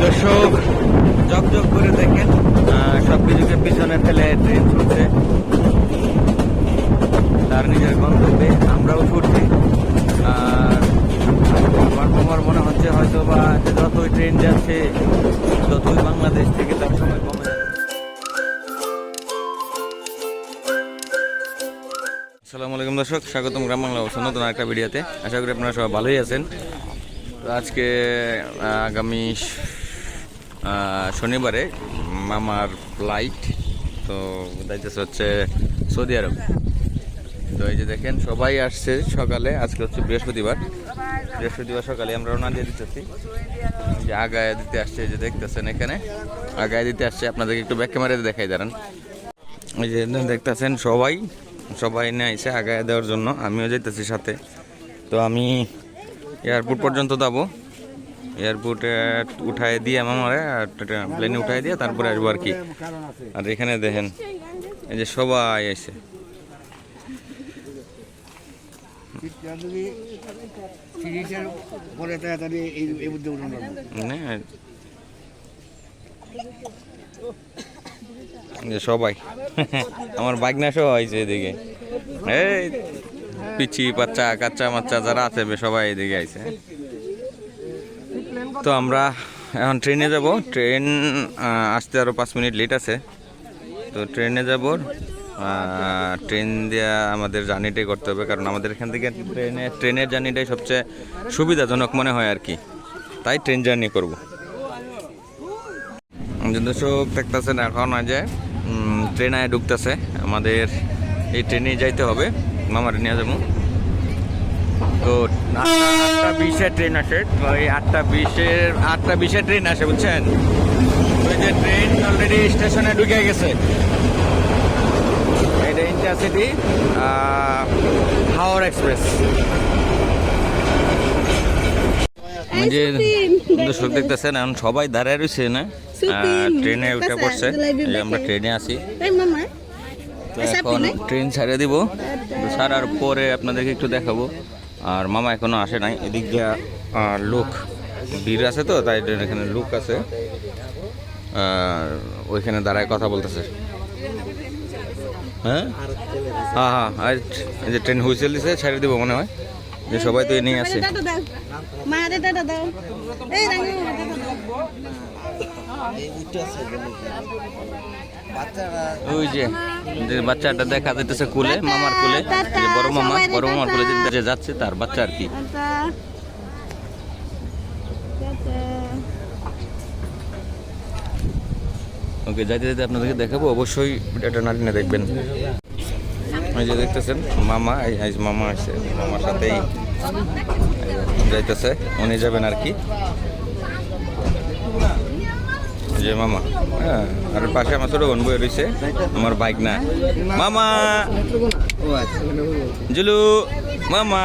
দর্শক ঝকঝক করে দেখেন, সব কিছুকে পিছনে ফেলে ট্রেন ছুটছে তার নিজের গন্তব্যে। আমরাও ছুটছি। আর আমার মনে হচ্ছে হয়তো বা যতই ট্রেন যাচ্ছে ততই বাংলাদেশ থেকে তার সময় কমে যাচ্ছে। আসসালামু আলাইকুম দর্শক, স্বাগতম গ্রাম বাংলা অবস্থান নতুন একটা ভিডিওতে। আশা করি আপনারা সবাই ভালোই আছেন। আজকে আগামী শনিবারে মামার ফ্লাইট, তো যাইতেছে হচ্ছে সৌদি আরব। তো এই যে দেখেন সবাই আসছে সকালে। আজকে হচ্ছে বৃহস্পতিবার সকালে আমরা রওনা দিয়ে দিতেছি। যে আগায় দিতে আসছে, যে দেখতেছেন এখানে আগায় দিতে আসছে। আপনাদেরকে একটু ব্যাক ক্যামেরাতে দেখাই দাঁড়ান। এই যে দেখতেছেন সবাই নিয়ে আইসে আগায় দেওয়ার জন্য। আমিও যাইতেছি সাথে। তো আমি এয়ারপোর্ট পর্যন্ত যাবো। এয়ারপোর্টে উঠায় দিয়ে মামারে প্লেনে উঠাই দিয়ে তারপরে আসবো আর কি। আর এখানে দেখেন এই যে সবাই এসে সবাই আমার বাগনা সহ হয়েছে এদিকে। এই পিচি বাচ্চা কাচ্চা মাচ্চা যারা আছে সবাই এদিকে আইছে। তো আমরা এখন ট্রেনে যাব। ট্রেন আসতে আরও 5 মিনিট লেট আছে। তো ট্রেনে যাব। ট্রেন দিয়ে আমাদের জার্নিটাই করতে হবে, কারণ আমাদের এখান থেকে ট্রেনের জার্নিটাই সবচেয়ে সুবিধাজনক মনে হয় আর কি। তাই ট্রেন জার্নি করব। দর্শক দেখতেছেন এখন যে ট্রেন আয় ঢুকতেছে। আমাদের এই ট্রেনেই যাইতে হবে, মামার নিয়ে যাবো। তো 8:20 ট্রেন আসে। ওই 8:20 ট্রেন আসে, বুঝছেন? ওই যে ট্রেন অলরেডি স্টেশনে ঢুকে গেছে। এটা ইন্টারসিটি হাওড়া এক্সপ্রেস। যে দর্শক দেখতেছেন এখন সবাই দাঁড়ায় রয়েছে না, ট্রেনে উঠে পড়ছে। আমরা ট্রেনে আসি। তো এখন ট্রেন ছাড়িয়ে দিব। ছাড়ার পরে আপনাদেরকে একটু দেখাবো। আর মামা এখনো আসে নাই। এদিক দিয়ে লোক ভিড় আছে, তো তাই এখানে লোক আছে। ওইখানে দাঁড়ায় কথা বলতেছে। হ্যাঁ হ্যাঁ হ্যাঁ, এই যে ট্রেন হুইসেল দিছে, ছাড়িয়ে দিব মনে হয়। যে সবাই তো এনেই আছে। ওই যে বাচ্চাটা দেখা যাইতেছে কুলে, মামার কুলে, যে বড় মামার কুলে যে যাচ্ছে তার বাচ্চা আর কি। ওকে, যাইতে যাইতে আপনাদেরকে দেখাবো। অবশ্যই এটা নাটিনে দেখবেন। ওই যে দেখতেছেন মামা, এই মামা আসছে, মামার সাথেই যাইতেছে। উনি যাবেন আর কি, যে মামা। হ্যাঁ, আর পাশে আমার ছোট বোন বই রয়েছে, আমার বাইক না। মামা জুলু মামা।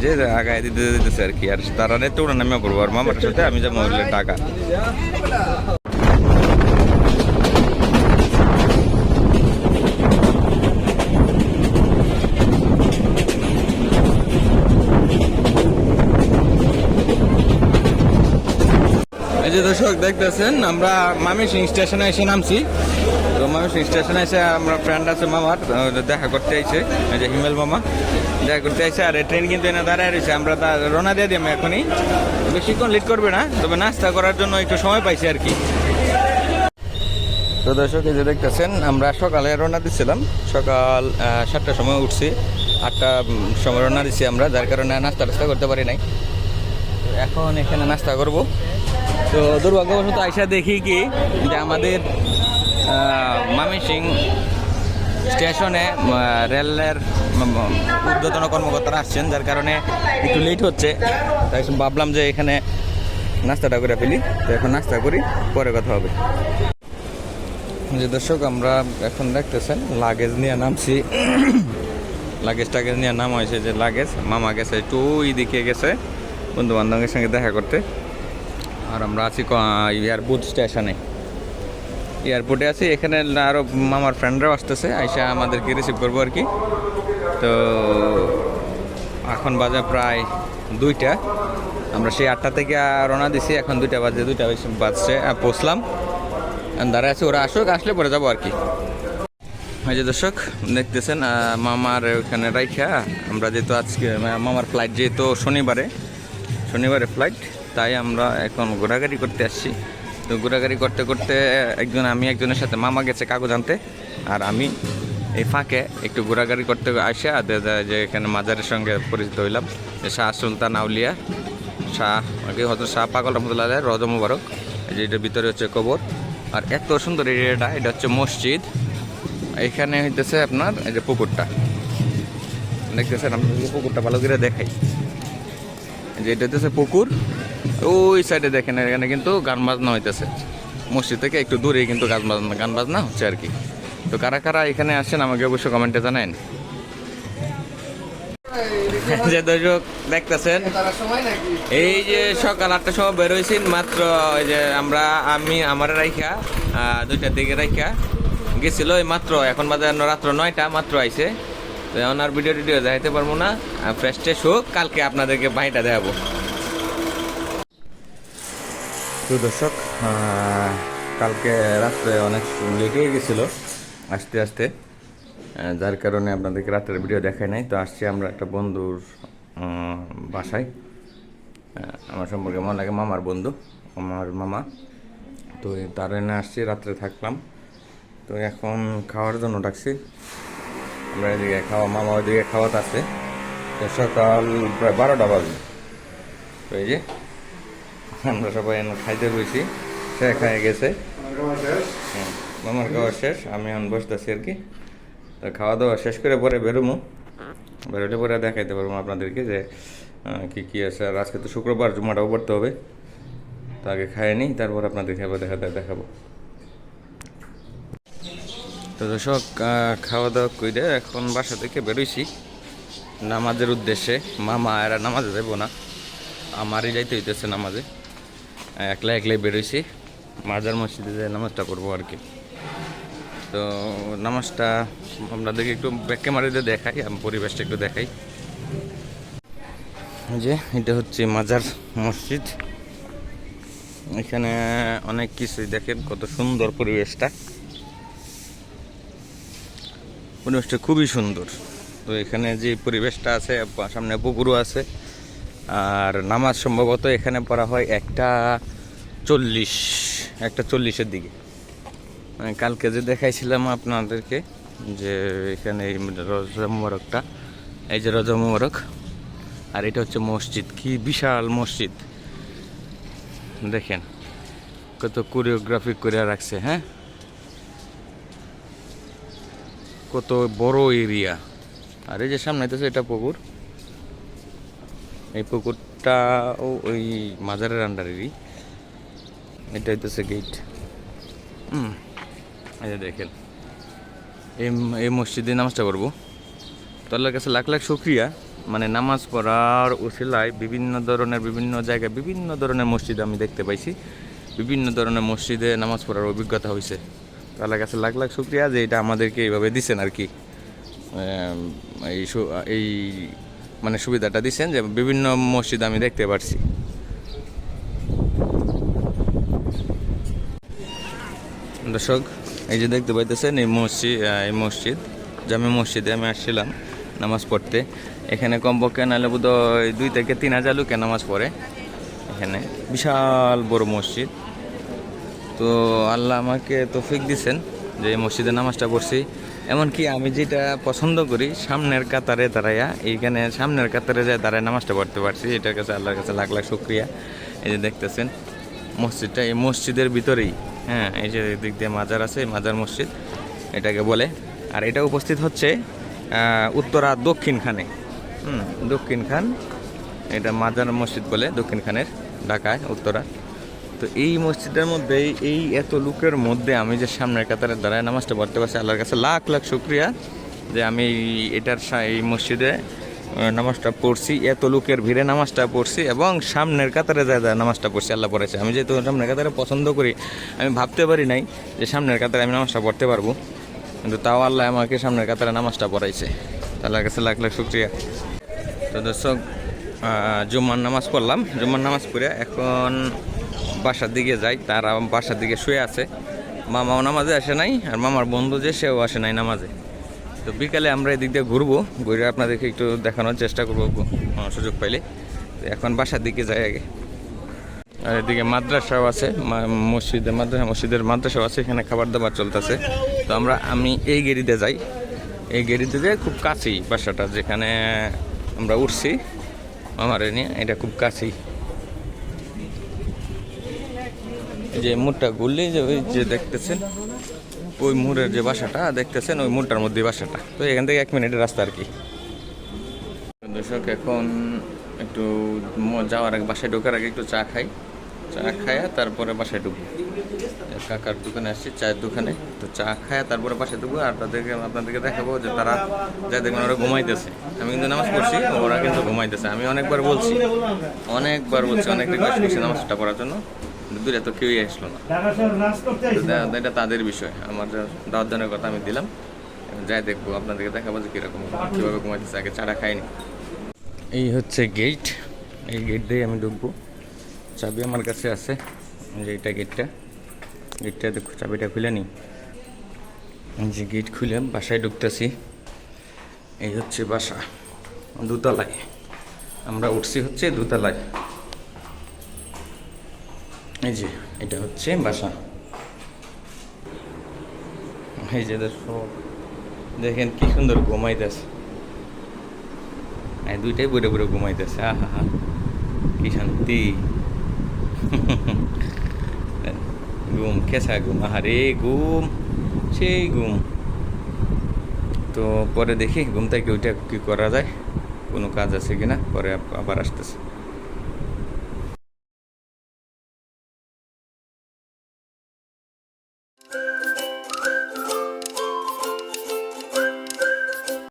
যে আগায় দিতে দিতেছে আর কি। আর তারা নেই তো ওরা নামে পড়বো। আর মামার সাথে আমি যাবো টাকা। এই যে দর্শক দেখতেছেন আমরা ময়মনসিং স্টেশনে এসে নামছি। তো ময়মনসিং স্টেশনে এসে আমরা ফ্রেন্ড আছে মামার, দেখা করতে আইছে। এই যে হিমেল মামা দেখা করতে আইছে। আর ট্রেন কিন্তু এনে দাঁড়ায় রয়েছে। আমরা রওনা দিয়ে দিই এখনই, বেশিক্ষণ লেট করবে না, তবে নাস্তা করার জন্য একটু সময় পাইছি আর কি। তো দর্শক এই যে দেখতেছেন আমরা সকালে রওনা দিচ্ছিলাম। সকাল 7টার সময় উঠছি, 8টার সময় রওনা দিচ্ছি আমরা, যার কারণে নাস্তা করতে পারি নাই। এখন এখানে নাস্তা করব। তো দুর্ভাগ্যবশত আইসা দেখি কি যে আমাদের ময়মনসিং স্টেশনে রেলের ঊর্ধ্বতন কর্মকর্তারা আসছেন, যার কারণে একটু লেট হচ্ছে। তাই ভাবলাম যে এখানে নাস্তাটা করে ফেলি। তো এখন নাস্তা করি, পরে কথা হবে। যে দর্শক আমরা এখন দেখতেছেন লাগেজ নিয়ে নামছি। লাগেজ নিয়ে নামা হয়েছে। যে লাগেজ মামা গেছে একটু ওই দিকে গেছে বন্ধু বান্ধবের সঙ্গে দেখা করতে। আর আমরা আছি এয়ারপোর্ট স্টেশনে, এয়ারপোর্টে আছি। এখানে আরও মামার ফ্রেন্ডরাও আসতেছে, আইসা আমাদেরকে রিসিভ করবো আর কি। তো এখন বাজে প্রায় 2টা। আমরা সেই 8টা থেকে রওনা দিছি, এখন 2টা বাজে, 2টা বাজছে পৌঁছলাম। দাঁড়ায় আছে, ওরা আসলে পরে যাবো আর কি। এই যে দর্শক দেখতেছেন, মামার ওখানে রাইখা আমরা যেহেতু আজকে মামার ফ্লাইট, যেহেতু শনিবারে ফ্লাইট, তাই আমরা এখন ঘোরাঘুরি করতে আসছি। তো ঘোরাঘুরি করতে করতে আমি একজনের সাথে, মামা গেছে কাগজ আনতে, আর আমি এই ফাঁকে একটু ঘোরাঘুরি করতে আসে যে এখানে মাজারের সঙ্গে পরিচিত হইলাম, যে শাহ সুলতান আউলিয়া হজরত শাহ পাগল রহমতুল্লাহ রওজা মুবারক। এই যে এটার ভিতরে হচ্ছে কবর, আর এত সুন্দর এরিয়াটা। এটা হচ্ছে মসজিদ, এখানে হইতেছে আপনার এই যে পুকুরটা দেখতেছেন, আপনাদের পুকুরটা ভালো করে দেখাই। যে এটা হইতেছে পুকুর, ওই সাইডে দেখেন, এখানে কিন্তু গান বাজনা হইতেছে। মসজিদ থেকে একটু দূরেই কিন্তু গান বাজনা হচ্ছে আর কি। তো কারা কারা এখানে আসেন আমাকে অবশ্যই কমেন্টে জানান। যে দর্শক দেখতেছেন, এই যে সকাল 8টার সময় বেরোইছি মাত্র, ওই যে আমার রাইখা 2টার দিকে রাইখা গেছিল এই মাত্র, এখন বাজে রাত্র 9টা মাত্র আইছে। তো এখন আর ভিডিও দেখাইতে পারবো না, ফ্রেশ ট্রেশ হোক, কালকে আপনাদেরকে বাড়িটা দেখাবো। তো দর্শক কালকে রাত্রে অনেক লেট হয়ে গেছিল আসতে আসতে, যার কারণে আপনাদেরকে রাত্রের ভিডিও দেখাই নাই। তো আসছি আমরা একটা বন্ধুর বাসায়, আমার সম্পর্কে মনে লাগে মামার বন্ধু, আমার মামা। তো তার এনে আসছি, রাত্রে থাকলাম। তো এখন খাওয়ার জন্য ডাকছি আমরা, এদিকে মামা ওইদিকে খাওয়াতে আছে। তো সকাল প্রায় 12টা বাজে। তো এই যে আমরা সবাই খাইতে বসি, সে খাইয়ে গেছে, মামার খাওয়া শেষ, আমি এখন বসতেছি আর কি। তো খাওয়া দাওয়া শেষ করে পরে বেরোলে পরে দেখাইতে পারবো আপনাদেরকে যে কী আছে। আর আজকে তো শুক্রবার, জুমাটাও পড়তে হবে, তো আগে খাইয়ে নিই, তারপর আপনাদের দেখাবো। তো দর্শক খাওয়া দাওয়া করে এখন বাসা থেকে বেরোইছি নামাজের উদ্দেশ্যে। মামা এরা নামাজে যাবো না, আমারই যাইতে হইতেছে নামাজে। একলাই বেরোইছি, মাজার মসজিদে যে নামাজটা পড়বো আর কি। তো নামাজটা আপনাদেরকে একটু ব্যাক ক্যামেরাতে দেখাই, আমি পরিবেশটা একটু দেখাই। যে এটা হচ্ছে মাজার মসজিদ, এখানে অনেক কিছুই দেখেন, কত সুন্দর পরিবেশটা খুবই সুন্দর। তো এখানে যে পরিবেশটা আছে, সামনে পুকুরও আছে, আর নামাজ সম্ভবত এখানে পড়া হয় 1:40-1:40-এর দিকে। কালকে যে দেখাইছিলাম আপনাদেরকে যে এখানে এই রোজা মুবারকটা, এই যে রোজা মুবারক, আর এটা হচ্ছে মসজিদ। কি বিশাল মসজিদ দেখেন, কত কোরিওগ্রাফি করে রাখছে, হ্যাঁ, কত বড় এরিয়া। আর এই যে সামনে হইতেছে এটা পুকুর, এই পুকুরটাও ওই মাজারের আন্ডারেরই। এটা হইতেছে গেট। এই যে দেখেন, এই মসজিদে নামাজটা করবো। তো আল্লাহর কাছে লাখ লাখ শুকরিয়া, মানে নামাজ পড়ার উসিলায় বিভিন্ন জায়গায় বিভিন্ন ধরনের মসজিদ আমি দেখতে পাইছি, বিভিন্ন ধরনের মসজিদে নামাজ পড়ার অভিজ্ঞতা হয়েছে। তো আল্লাহর কাছে লাখ লাখ শুকরিয়া যে এটা আমাদেরকে এইভাবে দিচ্ছেন আর কি, এই মানে সুবিধাটা দিচ্ছেন যে বিভিন্ন মসজিদ আমি দেখতে পারছি। দর্শক এই যে দেখতে পাইতেছেন, এই মসজিদ জামে মসজিদে আমি আসছিলাম নামাজ পড়তে। এখানে কমপক্ষে নাহলে বোধ হয় 2 থেকে 3 হাজার লোকে নামাজ পড়ে। এখানে বিশাল বড় মসজিদ। তো আল্লাহ আমাকে তৌফিক দিছেন যে এই মসজিদে নামাজটা পড়ছি। এমনকি আমি যেটা পছন্দ করি, সামনের কাতারে দাঁড়াইয়া, এইখানে সামনের কাতারে যায় দাঁড়ায় নামাজটা পড়তে পারছি, এটার কাছে আল্লাহর কাছে লাখ লাখ শুকরিয়া। এই যে দেখতেছেন মসজিদটা, এই মসজিদের ভিতরেই, হ্যাঁ, এই যে দিক দিয়ে মাজার আছে, মাজার মসজিদ এটাকে বলে। আর এটা উপস্থিত হচ্ছে উত্তরা দক্ষিণ খানে, দক্ষিণ খান, এটা মাজার মসজিদ বলে দক্ষিণ খানের, ঢাকায় উত্তরা। তো এই মসজিদের মধ্যে, এই এত লোকের মধ্যে আমি যে সামনের কাতারে দাঁড়ায় নামাজটা পড়তে পারছি, আল্লাহর কাছে লাখ লাখ শুকরিয়া যে আমি এই মসজিদে নামাজটা পড়ছি, এত লোকের ভিড়ে নামাজটা পড়ছি, এবং সামনের কাতারে যায় নামাজটা পড়ছি, আল্লাহ পড়েছে। আমি যেহেতু সামনের কাতারে পছন্দ করি, আমি ভাবতে পারি নাই যে সামনের কাতারে আমি নামাজটা পড়তে পারবো, কিন্তু তাও আল্লাহ আমাকে সামনের কাতারে নামাজটা পড়াইছে। আল্লাহর কাছে লাখ লাখ শুকরিয়া। তো দর্শক জুম্মার নামাজ পড়লাম, জুম্মার নামাজ পড়ে এখন বাসার দিকে যাই। তারা বাসার দিকে শুয়ে আছে, মামাও নামাজে আসে নাই, আর মামার বন্ধু যে সেও আসে নাই নামাজে। তো বিকালে আমরা এদিক দিয়ে ঘুরবো, ঘুরে আপনাদেরকে একটু দেখানোর চেষ্টা করবো সুযোগ পাইলে। তো এখন বাসার দিকে যাই আগে। আর এদিকে মাদ্রাসাও আছে, মসজিদের মাদ্রাসাও আছে, এখানে খাবার দাবার চলতেছে। তো আমি এই গেরিতে যাই, এই গেরিতে যাই, খুব কাছেই বাসাটা যেখানে আমরা উঠছি আমারে নিয়ে, এটা খুব কাছেই। যে মোড়টা ঘুরলেই যে ওই যে দেখতেছেন ওই মোড়ের যে বাসাটা দেখতেছেন, ওই মোড়টার মধ্যে বাসাটা। তো এখান থেকে 1 মিনিটের রাস্তা আর কি। দর্শক এখন একটু যাওয়ার আগে, বাসায় ঢোকার আগে একটু চা খাই, চা খায়া তারপরে বাসায় ঢুকবো। কাকার দোকানে আসছি, চায়ের দোকানে। তো চা খায়া তারপরে বাসায় ঢুকবো, আর আপনাদেরকে দেখাবো যে তারা যা দেখবেন ওরা ঘুমাইতেছে। আমি কিন্তু নামাজ পড়ছি, ওরা কিন্তু ঘুমাইতেছে। আমি অনেকবার বলছি, অনেক রিকোয়েস্ট করছি নামাজটা পড়ার জন্য, দূরে তো কেউই আসলো না। এটা তাদের বিষয়, আমার দাওয়ার জনের কথা আমি দিলাম। যাই দেখবো, আপনাদেরকে দেখাবো যে কীরকম কীভাবে ঘুমাইতেছে। আগে চাটা খাইনি। এই হচ্ছে গেট, এই গেট দিয়ে আমি ঢুকবো। চাবি আমার কাছে আছে, যে এটা গেটটা দেখো, চাবিটা খুলে নিই। যে গেট খুলে বাসায় ঢুকতেছি। এই হচ্ছে বাসা, দোতলায়। আমরা উঠছি হচ্ছে দোতলায়। এই যে এটা হচ্ছে বাসা। এই যে দেখেন কি সুন্দর ঘুমাইতেছে, দুইটাই বুড়ে বুড়ে ঘুমাইতেছে। আহা হা, কি শান্তি। ঘুম, খেসা ঘুম, আহারে ঘুম, সেই ঘুম। তো পরে দেখি ঘুম থেকে ওইটা কী করা যায়, কোনো কাজ আছে কিনা, পরে আবার আসতেছে।